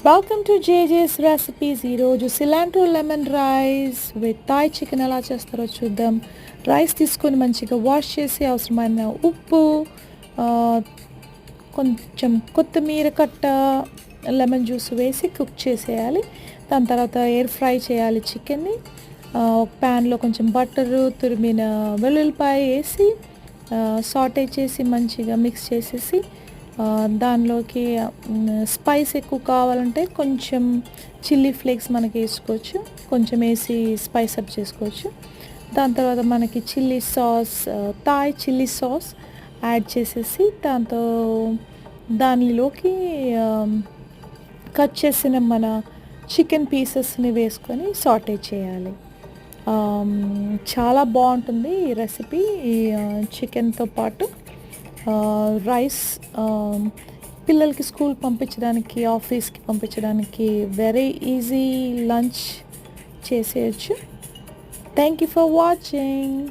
Welcome to JJ's recipes. ఈరోజు cilantro lemon rice with Thai chicken ఎలా చేస్తారో చూద్దాం. రైస్ తీసుకొని మంచిగా వాష్ చేసి అవసరమైన ఉప్పు, ఆ, కొంచెం కొత్తిమీర కట్ట, లెమన్ జ్యూస్ వేసి కుక్ చేసేయాలి. దాని తర్వాత ఎయిర్ ఫ్రై చేయాలి చికెన్ని. ఒక ప్యాన్లో కొంచెం బటరు, తురిమిన వెల్లుల్లిపాయ వేసి సాటే చేసి మంచిగా మిక్స్ చేసేసి దానిలోకి స్పైస్ ఎక్కువ కావాలంటే కొంచెం చిల్లీ ఫ్లేక్స్ మనకి వేసుకోవచ్చు, కొంచెం వేసి స్పైస్ అప్ చేసుకోవచ్చు. దాని తర్వాత మనకి chilli sauce, Thai chilli sauce add చేసేసి దానిలోకి కట్ చేసిన మన చికెన్ పీసెస్ని వేసుకొని సాటే చేయాలి. చాలా బాగుంటుంది ఈ రెసిపీ. ఈ చికెన్తో పాటు రైస్ పిల్లలకి స్కూల్ పంపించడానికి, ఆఫీస్కి పంపించడానికి వెరీ ఈజీ లంచ్ చేసేయచ్చు. Thank you for watching.